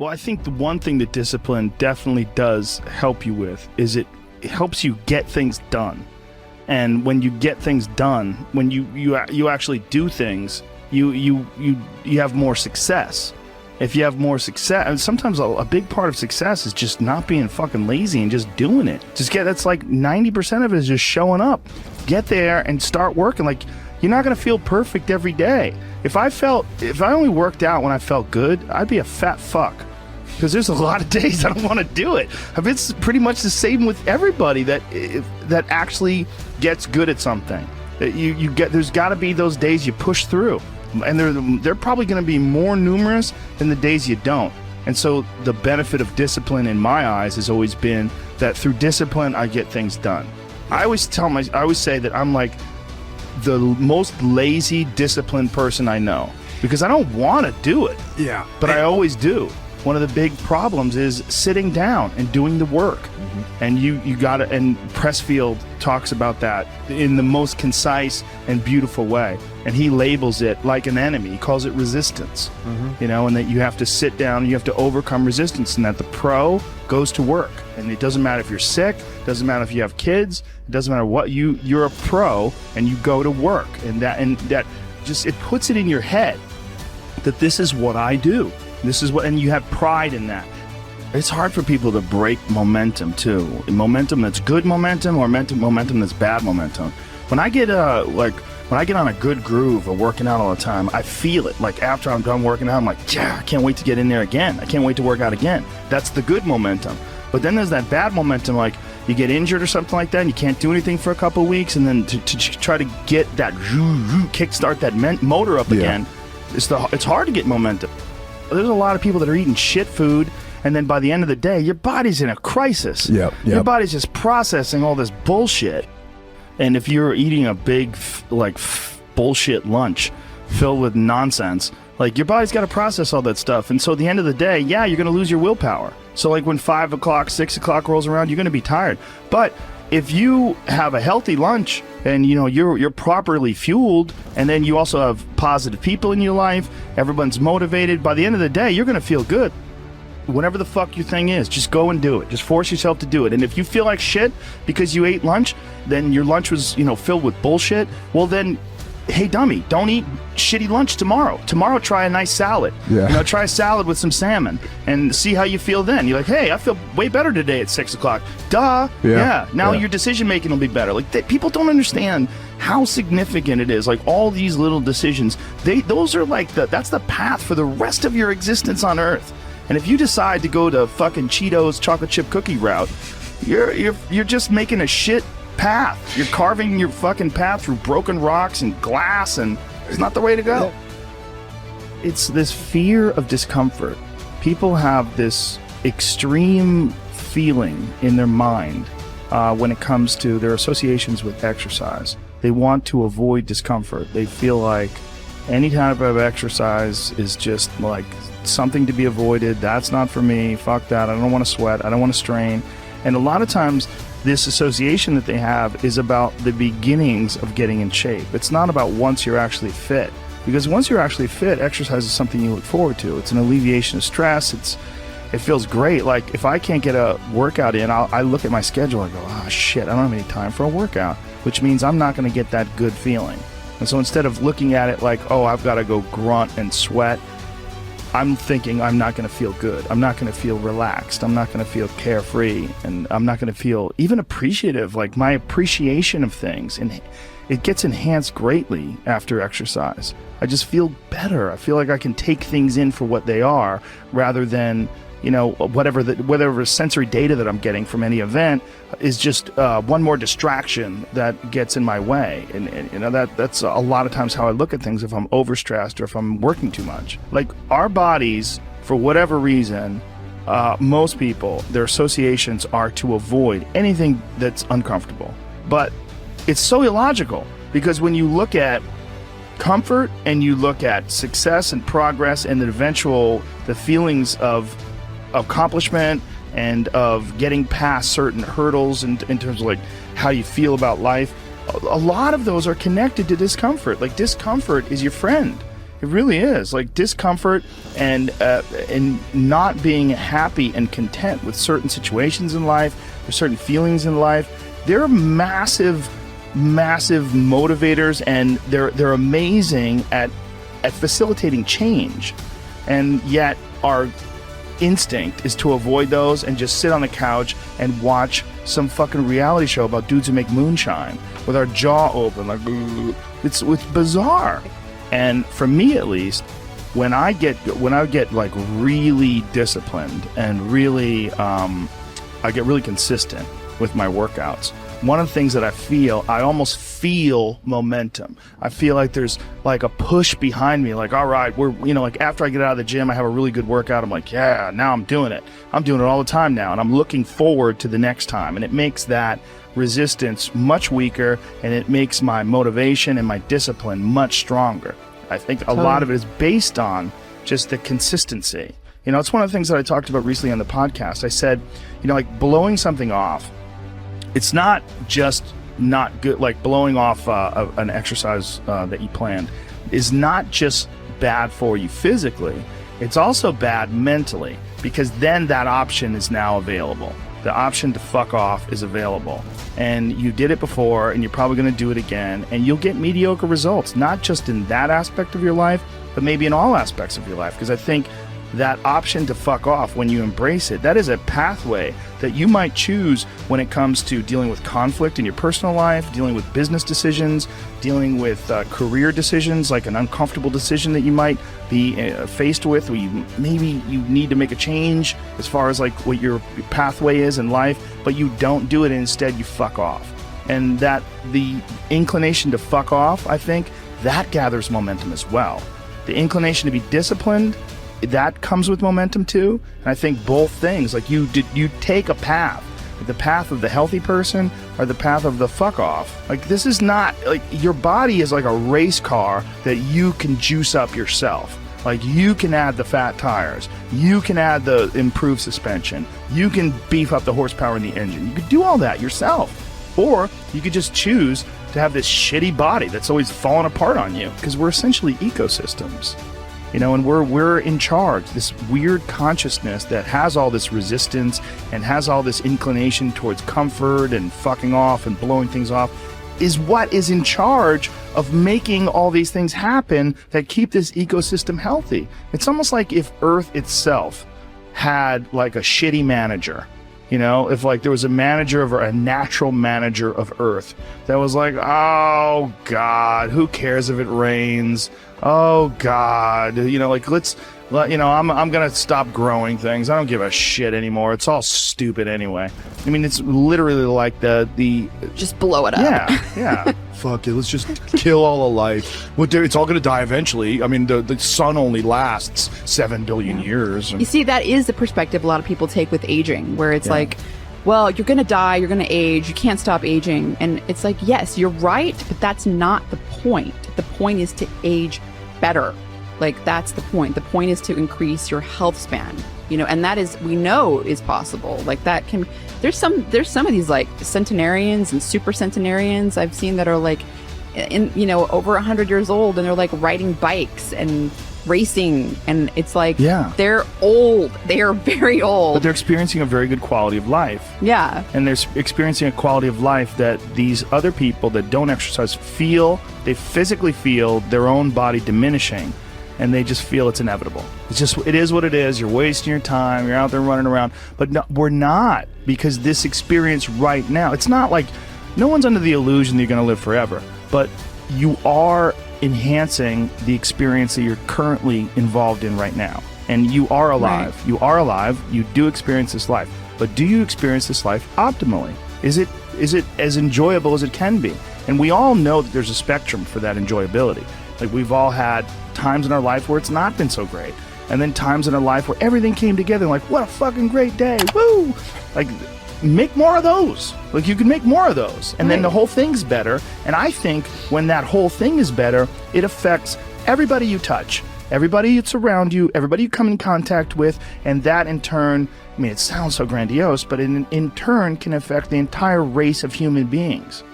Well, I think the one thing that discipline definitely does help you with is it helps you get things done. And when you get things done, when you actually do things, you have more success. If you have more success, and sometimes a big part of success is just not being fucking lazy and just doing it. That's like 90% of it is just showing up. Get there and start working. Like, you're not gonna feel perfect every day. If I only worked out when I felt good, I'd be a fat fuck. Because there's a lot of days I don't want to do it. It's pretty much the same with everybody that actually gets good at something. There's got to be those days you push through, and they're probably going to be more numerous than the days you don't. And so the benefit of discipline, in my eyes, has always been that through discipline I get things done. I always say that I'm like the most lazy, disciplined person I know, because I don't want to do it. Yeah, but I always do. One of the big problems is sitting down and doing the work. Mm-hmm. And you gotta, and Pressfield talks about that in the most concise and beautiful way. And he labels it like an enemy. He calls it resistance. Mm-hmm. And that you have to sit down, you have to overcome resistance, and that the pro goes to work. And it doesn't matter if you're sick, it doesn't matter if you have kids, it doesn't matter what, you're a pro and you go to work. And that just, it puts it in your head that this is what I do. This is what, and you have pride in that. It's hard for people to break momentum too. Momentum that's good momentum or momentum that's bad momentum. When I get on a good groove of working out all the time, I feel it. Like after I'm done working out, I'm like, yeah, I can't wait to get in there again. I can't wait to work out again. That's the good momentum. But then there's that bad momentum, like you get injured or something like that and you can't do anything for a couple of weeks, and then to try to get that kickstart that motor up again, it's hard to get momentum. There's a lot of people that are eating shit food, and then by the end of the day, your body's in a crisis. Yep. Your body's just processing all this bullshit. And if you're eating a big, bullshit lunch filled with nonsense, like your body's got to process all that stuff. And so at the end of the day, yeah, you're going to lose your willpower. So like when 5 o'clock, 6 o'clock rolls around, you're going to be tired. But if you have a healthy lunch and you're properly fueled, and then you also have positive people in your life, everyone's motivated, by the end of the day you're gonna feel good. Whatever the fuck your thing is, just go and do it. Just force yourself to do it. And if you feel like shit because you ate lunch, then your lunch was filled with bullshit, well then, hey dummy, don't eat shitty lunch tomorrow. Tomorrow try a nice salad. Yeah. Try a salad with some salmon and see how you feel then. You're like, hey, I feel way better today at 6 o'clock. Duh. Yeah. Now your decision making will be better. Like people don't understand how significant it is. Like all these little decisions, those are like that's the path for the rest of your existence on Earth. And if you decide to go to fucking Cheetos chocolate chip cookie route, you're just making a shit path. You're carving your fucking path through broken rocks and glass, and it's not the way to go. It's this fear of discomfort. People have this extreme feeling in their mind when it comes to their associations with exercise. They want to avoid discomfort. They feel like any type of exercise is just like something to be avoided. That's not for me. Fuck that. I don't want to sweat. I don't want to strain. And a lot of times this association that they have is about the beginnings of getting in shape. It's not about once you're actually fit. Because once you're actually fit, exercise is something you look forward to. It's an alleviation of stress. It feels great. Like if I can't get a workout in, I look at my schedule and go, oh shit, I don't have any time for a workout, which means I'm not going to get that good feeling. And so instead of looking at it like, oh, I've got to go grunt and sweat, I'm thinking I'm not going to feel good. I'm not going to feel relaxed. I'm not going to feel carefree. And I'm not going to feel even appreciative, like my appreciation of things. And it gets enhanced greatly after exercise. I just feel better. I feel like I can take things in for what they are rather than, whatever sensory data that I'm getting from any event is just one more distraction that gets in my way. And that's a lot of times how I look at things if I'm overstressed or if I'm working too much. Like our bodies, for whatever reason, most people, their associations are to avoid anything that's uncomfortable. But it's so illogical, because when you look at comfort and you look at success and progress and the feelings of accomplishment and of getting past certain hurdles in terms of like how you feel about life, a lot of those are connected to discomfort. Like discomfort is your friend. It really is. Like discomfort and not being happy and content with certain situations in life or certain feelings in life. They're massive motivators, and they're amazing at facilitating change. And yet our instinct is to avoid those and just sit on the couch and watch some fucking reality show about dudes who make moonshine with our jaw open, like it's bizarre. And for me, at least, when I get like really disciplined and really I get really consistent with my workouts, one of the things that I almost feel momentum. I feel like there's like a push behind me, like, all right, we're, like after I get out of the gym, I have a really good workout. I'm like, yeah, now I'm doing it. I'm doing it all the time now. And I'm looking forward to the next time. And it makes that resistance much weaker, and it makes my motivation and my discipline much stronger. I think a lot of it is based on just the consistency. It's one of the things that I talked about recently on the podcast. I said, like blowing something off, it's not just not good, like blowing off an exercise that you planned is not just bad for you physically, it's also bad mentally, because then that option is now available. The option to fuck off is available. And you did it before, and you're probably going to do it again, and you'll get mediocre results, not just in that aspect of your life, but maybe in all aspects of your life. Because I think that option to fuck off, when you embrace it, that is a pathway that you might choose when it comes to dealing with conflict in your personal life, dealing with business decisions, dealing with career decisions, like an uncomfortable decision that you might be faced with, where maybe you need to make a change as far as like what your pathway is in life, but you don't do it, and instead you fuck off. And that the inclination to fuck off, I think, that gathers momentum as well. The inclination to be disciplined, that comes with momentum too. And I think both things, like you take a path, the path of the healthy person or the path of the fuck off. Like this is not, like your body is like a race car that you can juice up yourself. Like you can add the fat tires, you can add the improved suspension, you can beef up the horsepower in the engine. You could do all that yourself. Or you could just choose to have this shitty body that's always falling apart on you, because we're essentially ecosystems. And we're in charge. This weird consciousness that has all this resistance and has all this inclination towards comfort and fucking off and blowing things off is what is in charge of making all these things happen that keep this ecosystem healthy. It's almost like if Earth itself had like a shitty manager. If like there was a natural manager of Earth that was like, oh God, who cares if it rains? Oh God, I'm gonna stop growing things. I don't give a shit anymore. It's all stupid anyway. I mean, it's literally like the just blow it up. Yeah. Fuck it. Let's just kill all of life. It's all gonna die eventually. I mean, the sun only lasts 7 billion years. You see, that is the perspective a lot of people take with aging, where it's like, well, you're gonna die, you're gonna age, you can't stop aging. And it's like, yes, you're right, but that's not the point. The point is to age better. Like, that's the point. The point is to increase your health span, and that is, we know is possible. Like that can, there's some of these like centenarians and super centenarians I've seen that are like over 100 years old, and they're like riding bikes and racing, and it's like, they're old. They are very old, but they're experiencing a very good quality of life. And they're experiencing a quality of life that these other people that don't exercise feel. They physically feel their own body diminishing, and they just feel it's inevitable. It is what it is. You're wasting your time. You're out there running around. But no, we're not, because this experience right now, it's not like, no one's under the illusion that you're going to live forever, but you are enhancing the experience that you're currently involved in right now. And you are alive. Right. You are alive. You do experience this life. But do you experience this life optimally? Is it as enjoyable as it can be? And we all know that there's a spectrum for that enjoyability. Like, we've all had times in our life where it's not been so great. And then times in our life where everything came together, like, what a fucking great day. Woo! Like, make more of those. Like, you can make more of those. And then the whole thing's better. And I think when that whole thing is better, it affects everybody you touch, everybody that's around you, everybody you come in contact with. And that in turn, I mean, it sounds so grandiose, but in turn can affect the entire race of human beings.